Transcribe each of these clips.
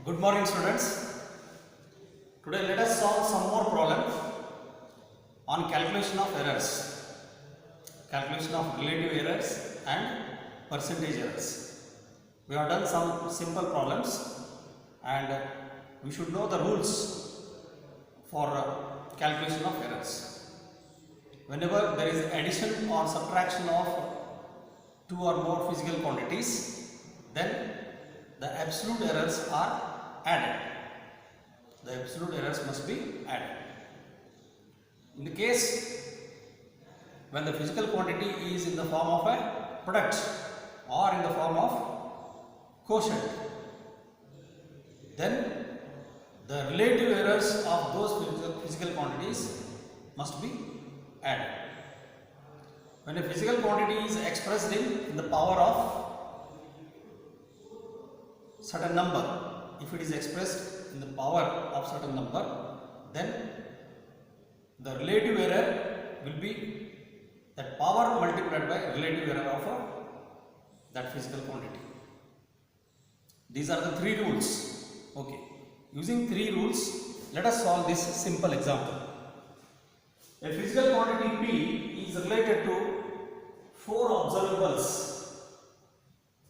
Good morning, students. Today let us solve some more problem on calculation of errors, calculation of relative errors and percentage errors. We have done some simple problems and we should know the rules for calculation of errors. Whenever there is addition or subtraction of two or more physical quantities, then the absolute errors are added. The absolute errors must be added. In the case when the physical quantity is in the form of a product or in the form of quotient, then the relative errors of those physical quantities must be added. When a physical quantity is expressed in the power of certain number, if it is expressed in the power of certain number, then the relative error will be that power multiplied by relative error of that physical quantity. These are the three rules. Okay. Using three rules, let us solve this simple example. A physical quantity P is related to four observables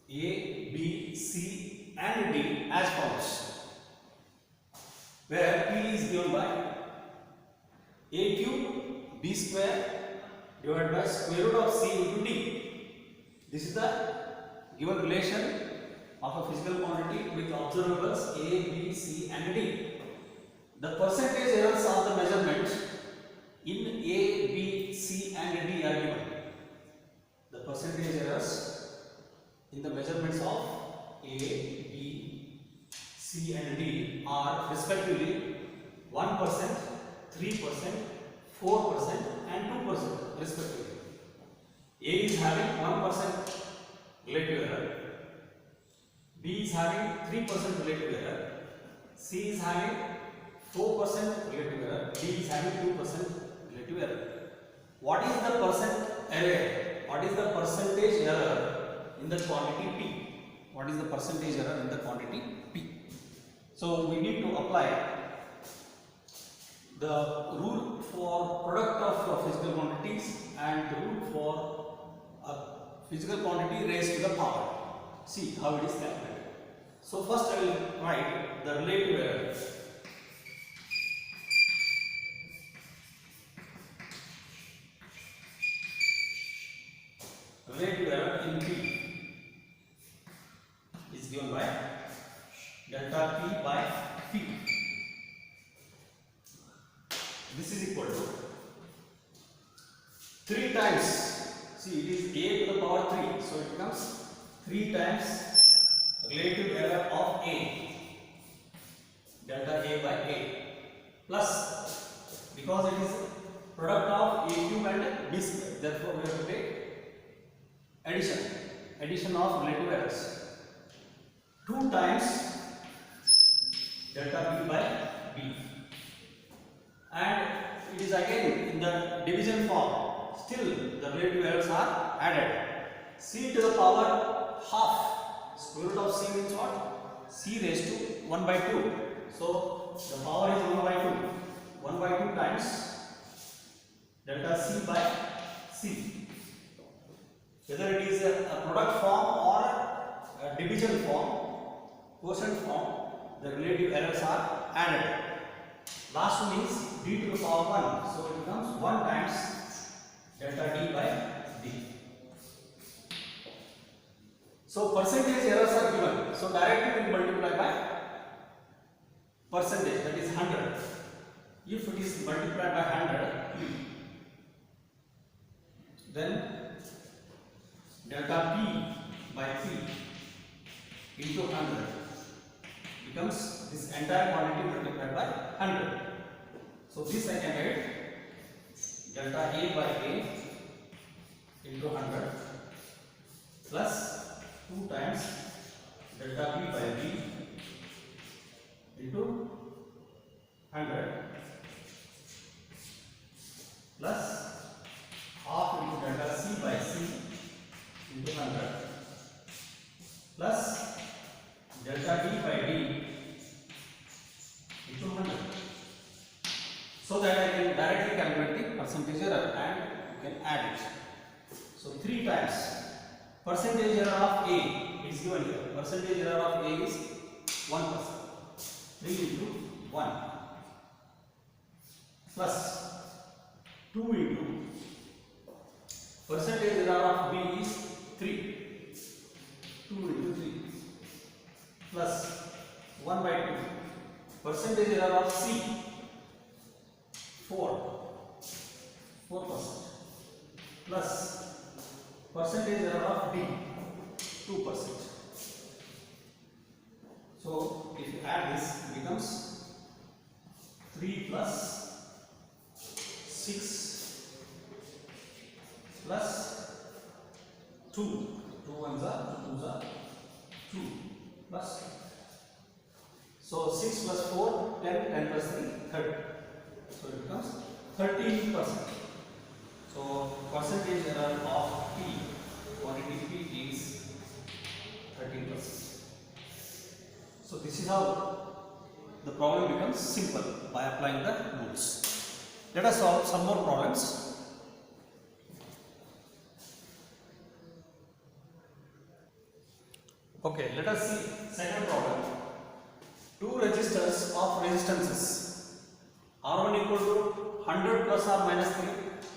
A, B, C and D as follows, where P is given by A cube B square divided by square root of C into D. This is the given relation of a physical quantity with observables A, B, C and D. The percentage errors of the measurement in A, B, C and D are given. The percentage errors in the measurements of A, B, C and D are respectively 1%, 3%, 4% and 2% respectively. A is having 1% relative error, B is having 3% relative error, C is having 4% relative error, D is having 2% relative error. What is the percent error? What is the percentage error in the quantity P? What is the percentage error in the quantity P? So we need to apply the rule for product of physical quantities and the rule for a physical quantity raised to the power. See how it is calculated. So first I will write the relative error. Relative error in P is given by delta P by P. This is equal to 3 times, see it is A to the power 3, so it becomes 3 times relative error of A, delta A by A, plus, because it is product of A cube and B square, therefore we have to take addition of relative errors, 2 times delta B by B, and it is again in the division form, still the relative errors are added. C to the power half, square root of C means what? C raised to 1 by 2, so the power is 1 by 2, 1 by 2 times delta C by C. Whether it is a product form or a division form, quotient form, the relative errors are added. Last one is D to the power 1, so it becomes 1 times delta D by D. So percentage errors are given, so directly we will multiply by percentage, that is 100. If it is multiplied by 100, then delta P by P into 100 becomes this entire quantity multiplied by 100. So this I can write delta A by A into 100 plus 2 times delta B by B into 100 plus half into delta C by C into 100 plus delta D by D percentage error and you can add it. So 3 times percentage error of A is given here. Percentage error of A is 1%. 3 into 1 plus 2 into percentage error of B is 3. 2 into 3 plus 1 by 2. Percentage error of C 4% plus percentage error of D 2%. So if you add this, it becomes 3 plus 6 plus 2. 2 ones are 2 2s are 2 plus. So 6 plus 4, 10, 10 plus 3, 30. So it becomes 13%. So percentage error of P, quantity P is 13%. So this is how the problem becomes simple by applying the rules. Let us solve some more problems. Okay, let us see second problem. Two resistors of resistances R1 equal to 100 plus or minus 3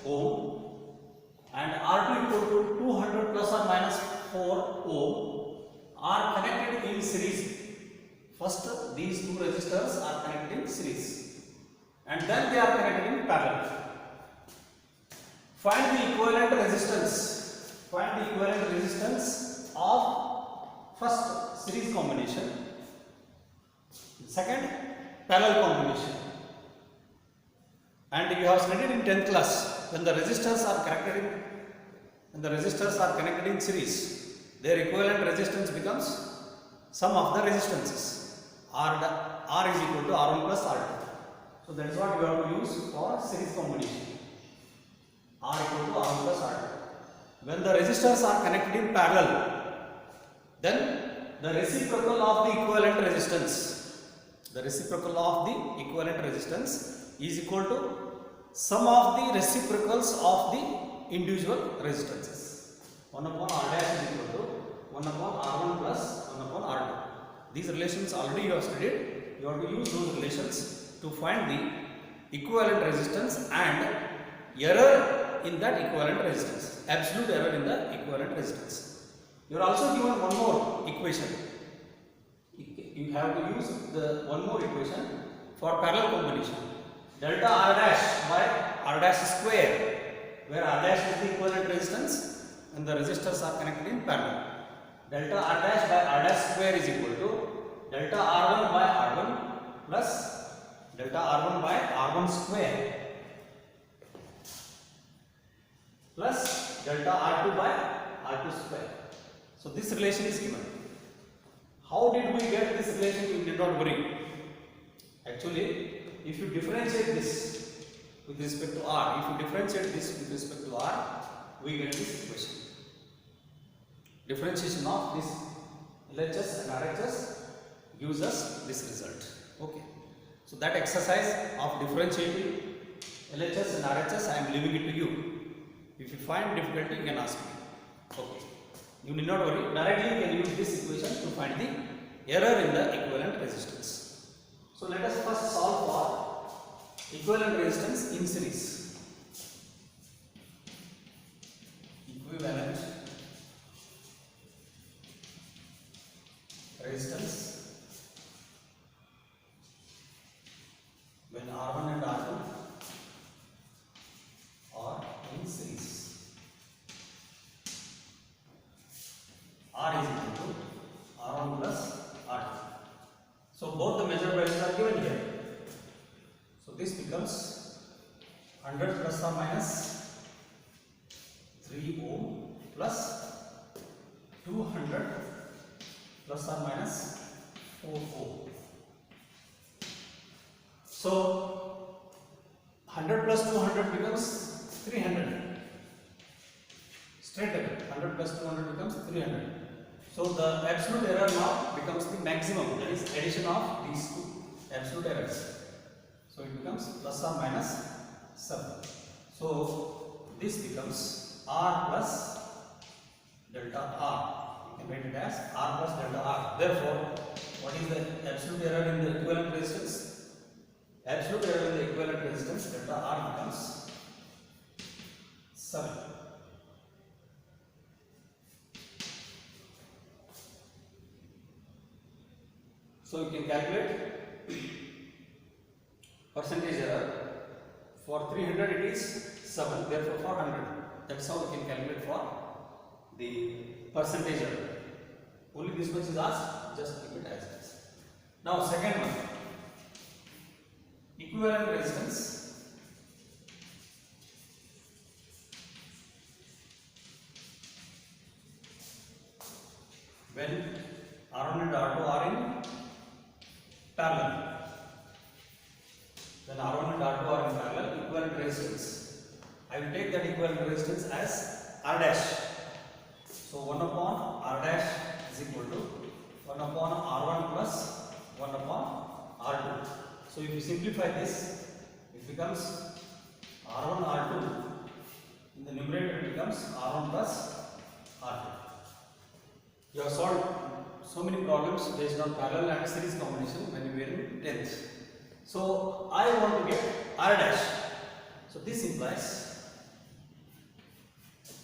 ohm and R2 equal to 200 plus or minus 4 ohm are connected in series. First, these two resistors are connected in series and then they are connected in parallel. Find the equivalent resistance. Find the equivalent resistance of first series combination, second parallel combination. And you have studied in 10th class, when the resistors are connected in series, their equivalent resistance becomes sum of the resistances. R is equal to R1 plus R2. So that is what we have to use for series combination. R equal to R1 plus R2. When the resistors are connected in parallel, then the reciprocal of the equivalent resistance, is equal to sum of the reciprocals of the individual resistances. 1 upon R dash is equal to 1 upon R1 plus 1 upon R2. These relations already you have studied. You have to use those relations to find the equivalent resistance and error in that equivalent resistance, absolute error in the equivalent resistance. You are also given one more equation. You have to use the one more equation for parallel combination. Delta R dash by R dash square, where R dash is the equivalent resistance and the resistors are connected in parallel. Delta R dash by R dash square is equal to delta R1 by R1 plus delta R1 by R1 square plus delta R2 by R2 square. So this relation is given. How did we get this relation? You did not worry. Actually, if you differentiate this with respect to R, we get this equation. Differentiation of this LHS and RHS gives us this result. Okay. So that exercise of differentiating LHS and RHS, I am leaving it to you. If you find difficulty, you can ask me. Okay. You need not worry. Directly you can use this equation to find the error in the equivalent resistance. So let us first solve for equivalent resistance in series. Equivalent resistance when R1 and R2 are in series. R is equal to R1 plus R2. So both the measured values are given here. So this becomes 100 plus or minus 3 ohm plus 200 plus or minus 4 ohm. So 100 plus 200 becomes 300. Straight away 100 plus 200 becomes 300. So the absolute error now becomes the maximum, that is addition of these two absolute errors. So it becomes plus or minus 7. So this becomes R plus delta R. You can write it as R plus delta R. Therefore, what is the absolute error in the equivalent resistance? Absolute error in the equivalent resistance delta R becomes 7. So you can calculate percentage error. For 300 it is 7, therefore for 100. That's how we can calculate for the percentage error. Only this much is asked, just keep it as is. Now second one, equivalent resistance. When R1 and R2 are in parallel. When R1 and R2 are in parallel, equivalent resistance. I will take that equivalent resistance as R dash. So 1 upon R dash is equal to 1 upon R1 plus 1 upon R2. So if you simplify this, it becomes R1 R2. In the numerator it becomes R1 plus R2. You have solved so many problems based on parallel and series combination when you were in 10th. So I want to get R dash. So this implies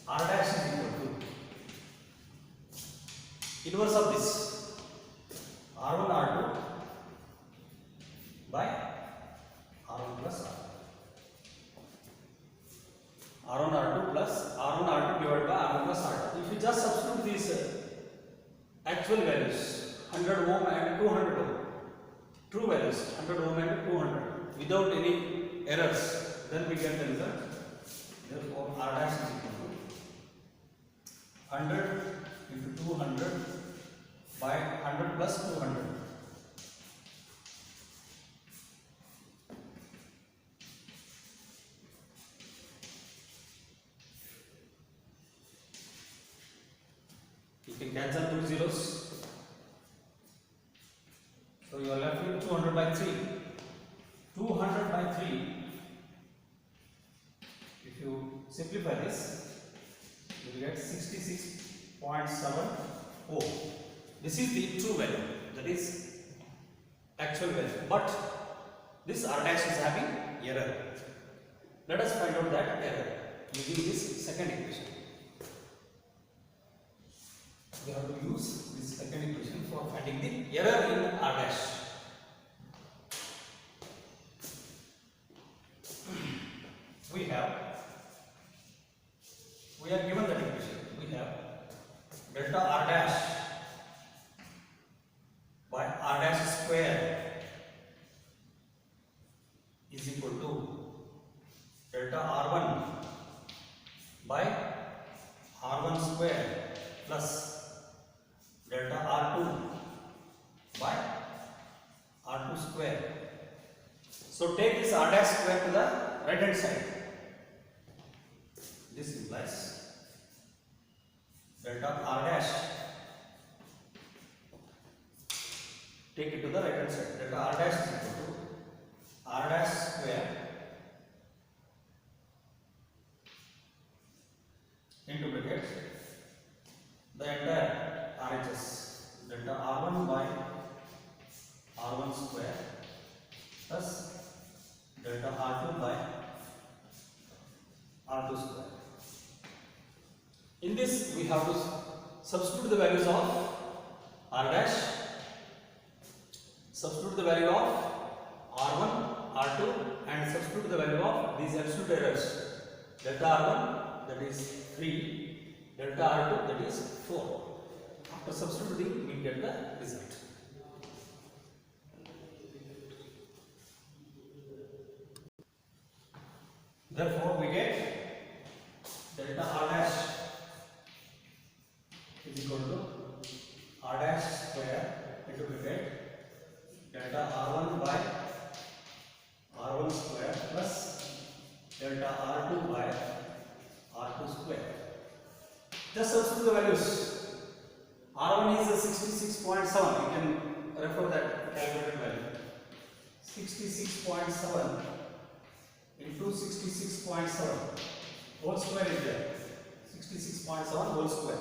R dash is equal to inverse of this R1 R2 by R1 plus R2. R1 R2 plus R1 R2 divided by R1 plus R2. If you just substitute these actual values 100 ohm and 200 ohm, true values 100 ohm and 200 without any errors, then we get the result. Therefore R dash is equal to 100 into 200 by 100 plus 200. You can cancel two zeros. So you are left with 200 by 3. 200 by 3. If you simplify this, you will get 66.7 ohm. This is the true value, that is actual value. But this R dash is having error. Let us find out that error using this second equation. We have to use this second equation for finding the error in R dash. We are given that equation. We have delta R dash by R dash square is equal to delta R1 by R1 square plus delta R2 by R2 square. So take this R dash square to the right hand side. This implies delta R dash, take it to the right hand side. Delta R dash is equal to R dash square into bracket the entire RHS, delta R1 by R1 square plus delta R2 by R2 square. In this we have to substitute the values of R dash, substitute the value of R1, R2 and substitute the value of these absolute errors. Delta R1 that is 3, delta R2 that is 4. After substituting we get the result. Therefore we get delta R dash is equal to R dash square into bracket delta R1 by R1 square plus delta R2 by R2 square. Just substitute the values. R1 is 66.7. You can refer that calculated value. 66.7 into 66.7 whole square is there. 66.7 whole square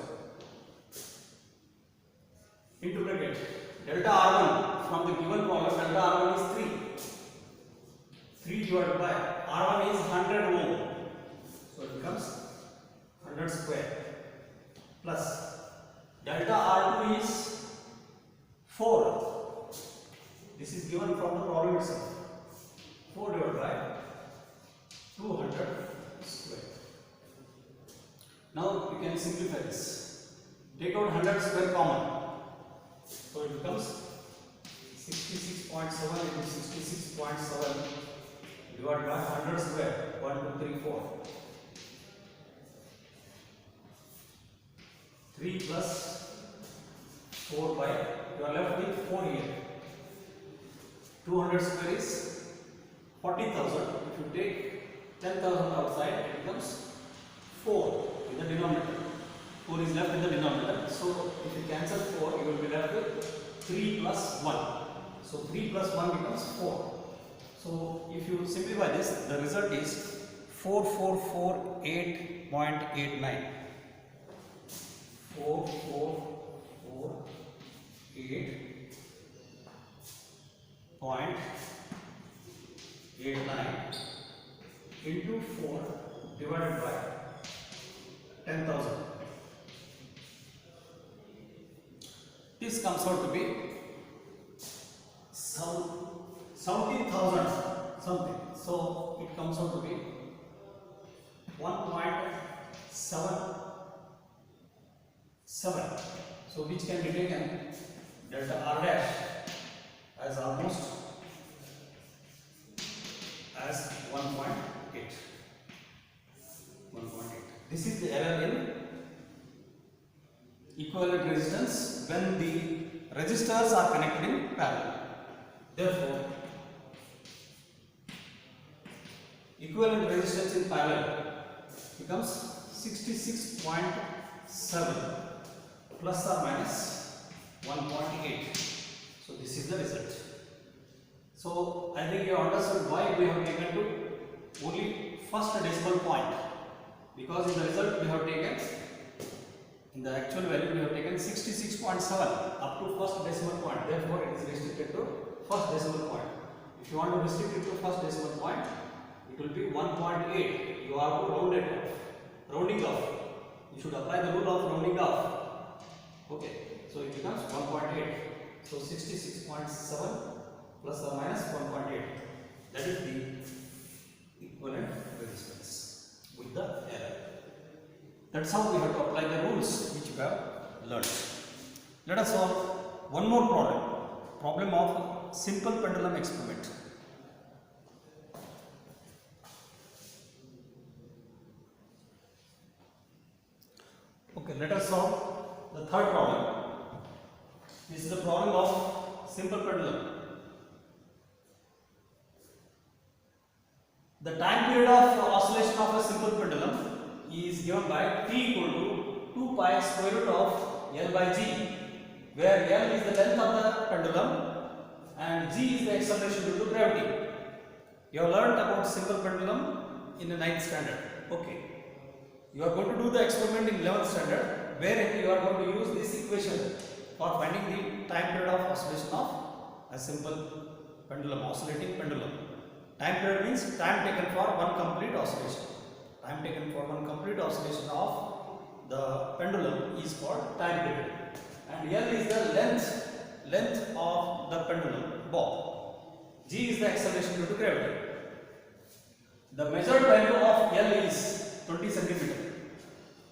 into bracket delta R1 from the given problem. Delta R1 is 3. 3 divided by R1 is 100 ohm, so it becomes 100 square plus delta R2 is 4. This is given from the problem itself. 4 divided by 200 square. Now you can simplify this. Take out 100 square common. So it becomes 66.7 into 66.7 divided by 100 square. 1, 2, 3, 4. 3 plus 4 by, you are left with 4 here. 200 square is 40,000. If you take 10,000 outside, it becomes 4 in the denominator. 4 is left in the denominator. So if you cancel 4, you will be left with 3 plus 1. So 3 plus 1 becomes 4. So if you simplify this, the result is 4448.89. 4448.89 into 4 divided by 10,000. This comes out to be 17,000 something. So it comes out to be 1.77. So which can be taken delta R dash as almost as 1.8. This is the error in equivalent resistance when the resistors are connected in parallel. Therefore, equivalent resistance in parallel becomes 66.7 plus or minus 1.8. So this is the result. So I think you understood why we have taken to only first decimal point, because in the result we have taken, in the actual value we have taken 66.7 up to first decimal point. Therefore it is restricted to first decimal point. If you want to restrict it to first decimal point, it will be 1.8. You have to round it off. Rounding off. You should apply the rule of rounding off. Okay. So it becomes 1.8. So 66.7 plus or minus 1.8. That is the equivalent resistance with the error. That's how we have to apply the rules which we have learned. Let us solve one more problem. Problem of simple pendulum experiment. Okay, let us solve the third problem. This is the problem of simple pendulum. The time period of oscillation of a simple pendulum is given by t equal to 2 pi square root of L by G, where L is the length of the pendulum and G is the acceleration due to gravity. You have learnt about simple pendulum in the 9th standard. Okay. You are going to do the experiment in 11th standard, wherein you are going to use this equation for finding the time period of oscillation of a simple pendulum, oscillating pendulum. Time period means time taken for one complete oscillation. Time taken for one complete oscillation of the pendulum is called time period. And L is the length of the pendulum bob. G is the acceleration due to gravity. The measured value of L is 20 centimeter.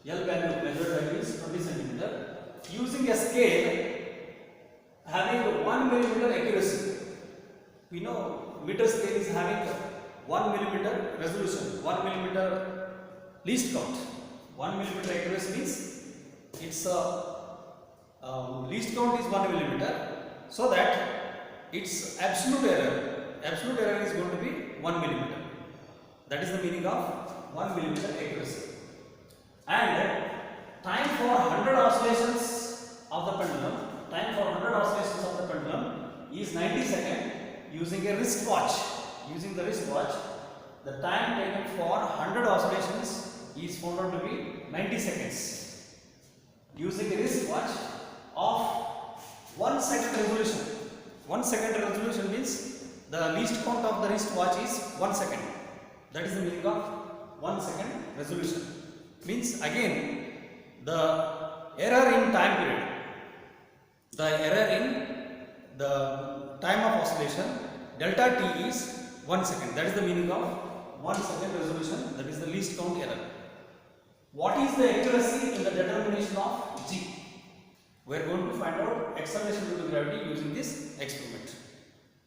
L value, measured value is 20 centimeter. Using a scale having 1 millimeter accuracy. We know meter scale is having 1 millimeter resolution, 1 millimeter least count. 1 millimeter accuracy means its least count is 1 millimeter, so that its absolute error is going to be 1 millimeter. That is the meaning of 1 millimeter accuracy. And time for 100 oscillations of the pendulum, is 90 seconds using a wristwatch. Using the wristwatch, the time taken for 100 oscillations is found out to be 90 seconds using a wristwatch of 1 second resolution. 1 second resolution means the least count of the wristwatch is 1 second. That is the meaning of 1 second resolution. Means again the error in time period, the error in the time of oscillation delta t is 1 second. That is the meaning of 1 second resolution. That is the least count error. What is the accuracy in the determination of G? We are going to find out acceleration due to gravity using this experiment.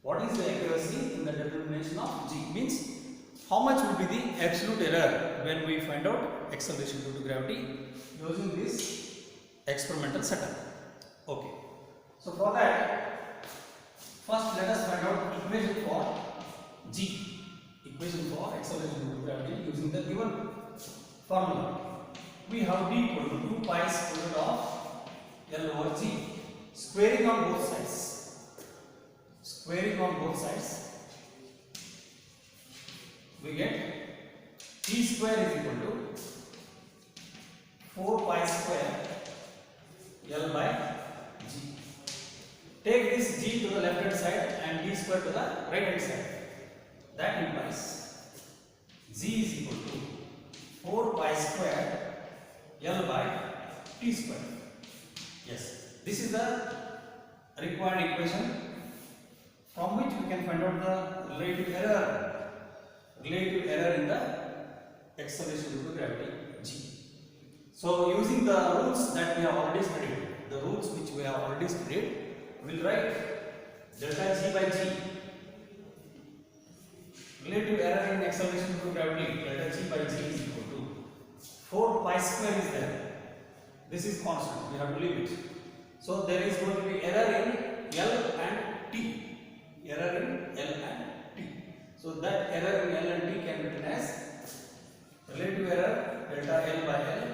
What is the accuracy in the determination of G? Means how much will be the absolute error when we find out acceleration due to gravity using this experimental setup. Okay. So for that, first let us find out equation for G. Equation for acceleration due to gravity using the given formula. We have d equal to 2 pi square root of L over G, squaring on both sides. Squaring on both sides, we get t square is equal to 4 pi square L by G. Take this G to the left hand side and d square to the right hand side. That implies G is equal to 4 pi square L by T square. Yes, this is the required equation from which we can find out the relative error in the acceleration due to gravity G. So using the rules that we have already studied, the rules which we have already studied, we will write delta G by G. Relative error in acceleration due to gravity delta G by G is equal to 4 pi square is there. This is constant, we have to leave it. So there is going to be error in L and T. Error in L and T. So that error in L and T can be written as relative error delta L by L,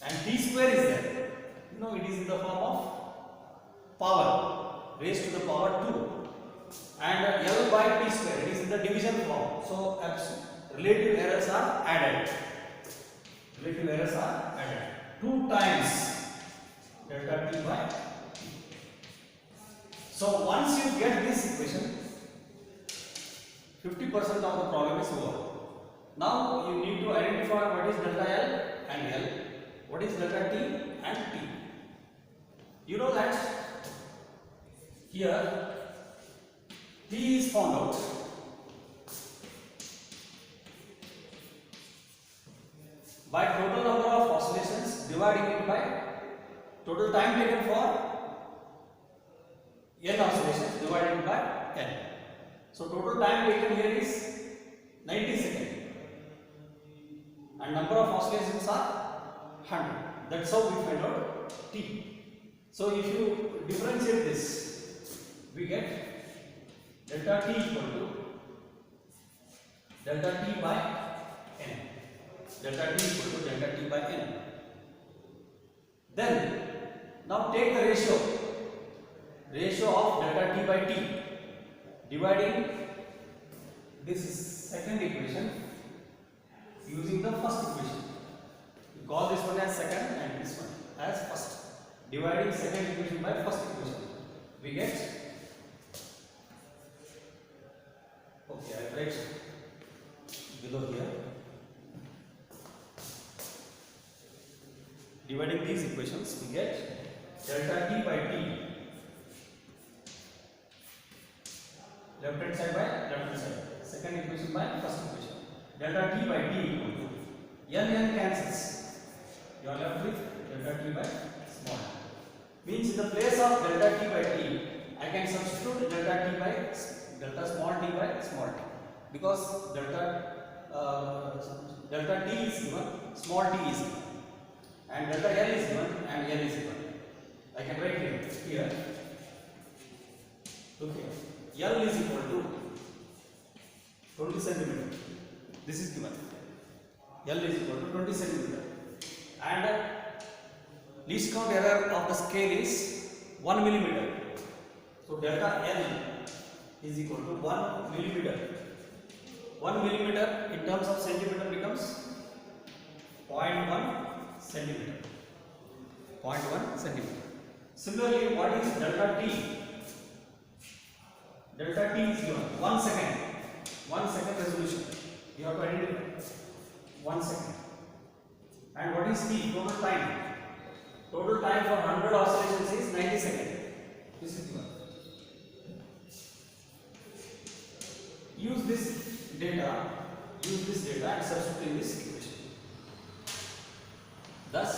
and T square is there. No, it is in the form of power raised to the power 2, and L by T square, it is in the division form. So relative errors are added. Relative errors are added. 2 times delta T by T. So once you get this equation, 50% of the problem is over. Now you need to identify what is delta L and L, what is delta T and T. You know that here T is found out by total number of oscillations dividing it by total time taken for n oscillations divided by n. So total time taken here is 90 seconds and number of oscillations are 100. That's how we find out T. So if you differentiate this, we get delta T equal to delta T by n. Delta T equal to delta T by n. Then now take the ratio of delta T by T dividing this second equation using the first equation. We call this one as second and this one as first. Dividing second equation by first equation, we get, okay, I write below here. Dividing these equations, we get delta T by T, left hand side by left hand side, second equation by first equation. Delta T by T equal to n cancels. You are left with delta T by small. Means in the place of delta T by T, I can substitute delta T by delta small t by small t, because delta T is given, small t is given, and delta L is given and L is given. I can write here. Okay, L is equal to 20 centimeter. This is given. L is equal to 20 centimeter, and least count error of the scale is 1 millimeter. So delta L is equal to 1 millimeter. 1 millimeter in terms of centimeter becomes 0.1 centimeter. 0.1 centimeter. Similarly, what is delta t? Delta t is given 1 second. 1 second resolution. You have to identify 1 second. And what is t? Total time. Total time for 100 oscillations is 90 seconds. This is given. Use this data and substitute in this equation. Thus,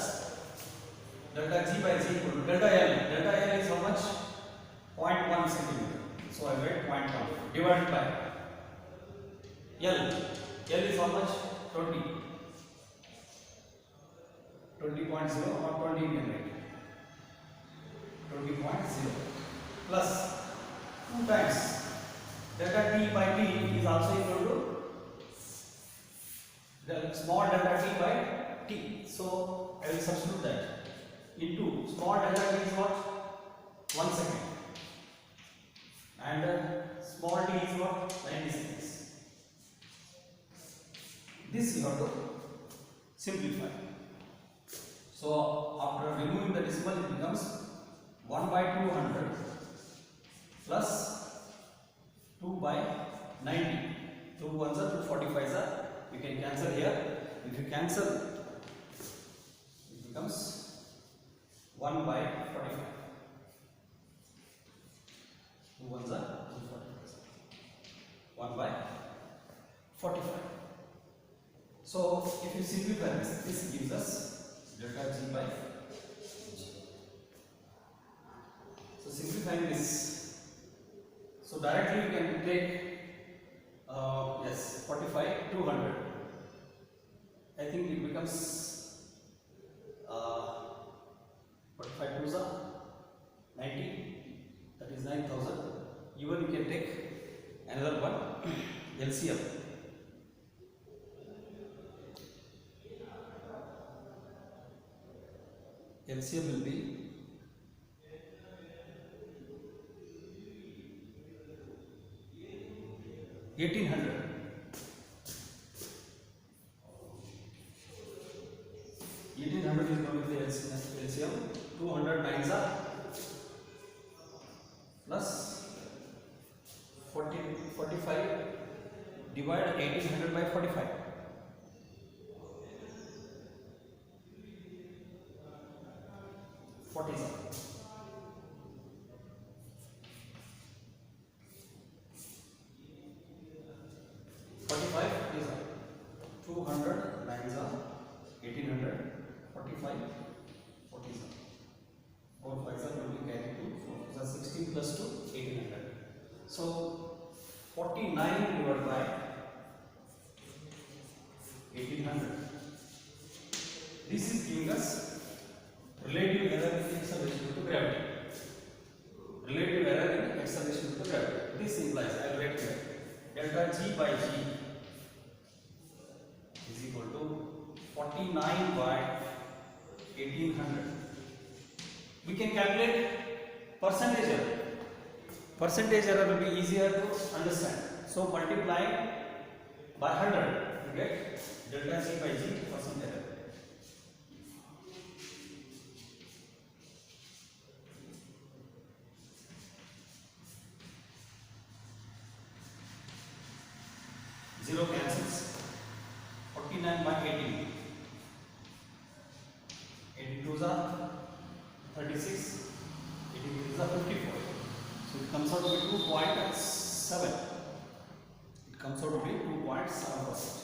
delta g by g equal to delta L. Delta L is how much? 0.1 centimeter. So I write 0.1 divided by L. L is how much? 20. 20.0 or 20 in rate. 20.0 plus 2 times delta t by t is also equal to the small delta t by t. So I will substitute that into small delta t is what? 1 second and small t is what? 90 seconds. This you have to simplify. So after removing the decimal, it becomes 1 by 200 plus 2 by 90. 2 ones are 2 45s are. You can cancel here. If you cancel, it becomes 1 by 45. 2 ones are 2 45s. 1 by 45. So if you simplify this gives us delta g by g. So simplifying this, so directly you can take yes 45 200. I think it becomes 45 2s are 90. That is 9,000. Even you can take another one LCM. LCM will be 1800. 1800 is going to be the LCM. 200 nines are plus 45 divide 1800 by 45. 47. 45 is 200 nines are 1800. 45 47. 4 5s are going to carry 2. 4 is 16 plus 2 1800. So 49 divided by 1800. This is giving us relative error in acceleration due to gravity. Relative error in acceleration due to gravity. This implies, I will write here, delta g by g is equal to 49 by 1800. We can calculate percentage error. Percentage error will be easier to understand. So multiplying by 100, you get delta g by g percent error. Zero cancels. 49 by 18. 82s are 36. 83s are 54. So it comes out to be 2.7. It comes out to be 2.7%.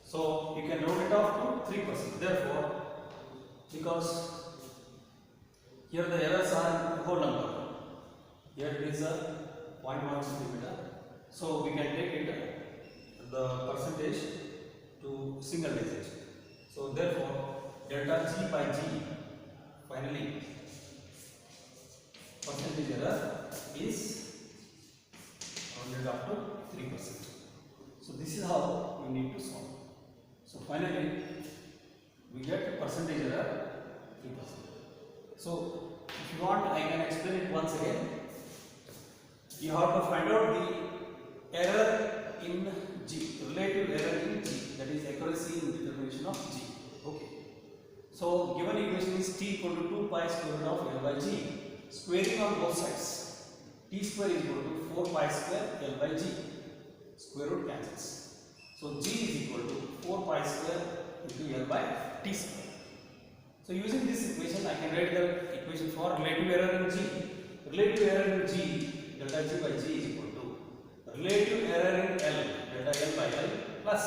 So you can round it off to 3%. Therefore, because here the errors are whole number. Here it is a 0.1 centimeter. So we can take it the percentage to single digit. So therefore, delta g by g finally percentage error is rounded up to 3%. So this is how we need to solve. So finally, we get percentage error 3%. So if you want, I can explain it once again. You have to find out the error in G, relative error in G, that is accuracy in determination of G. Okay. So given equation is t equal to 2 pi square root of L by G. Squaring on both sides. T square is equal to 4 pi square L by G. Square root cancels. So G is equal to 4 pi square into L by T square. So using this equation, I can write the equation for relative error in G. Relative error in G, delta G by G is equal to relative error in L, delta L by L plus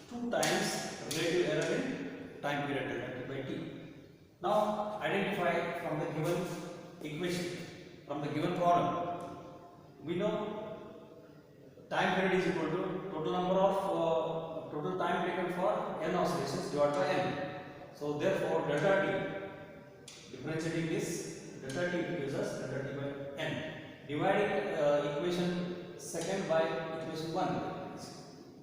2 times relative error in time period, delta T by T. Now identify from the given equation, from the given problem. We know time period is equal to total number of total time taken for n oscillations divided by n. So therefore delta T, differentiating this, delta T gives us delta T by n. Dividing equation second by equation 1.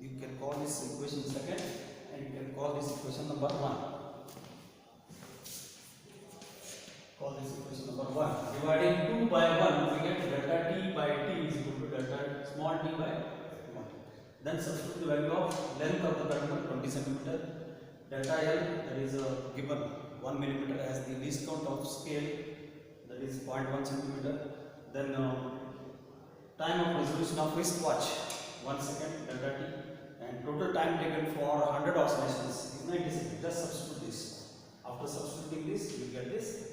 You can call this equation second and you can call this equation number 1. Call this equation number 1. Dividing 2 by 1, we get delta T by T is equal to delta small t by 1. Then substitute the value of length of the terminal 20 cm. Delta L, that is given 1 mm as the least count of scale, that is 0.1 cm. Then time of resolution of wristwatch 1 second, delta T, and total time taken for 100 oscillations is 90 seconds. Just substitute this. After substituting this, you get this,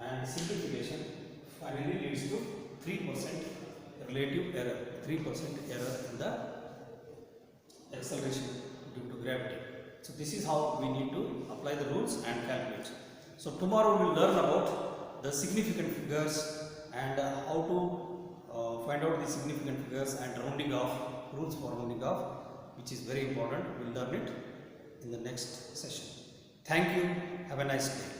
and simplification finally leads to 3% relative error, 3% error in the acceleration due to gravity. So this is how we need to apply the rules and calculate. So tomorrow we will learn about the significant figures and how to find out the significant figures and rounding off, rules for rounding off, which is very important. We will learn it in the next session. Thank you. Have a nice day.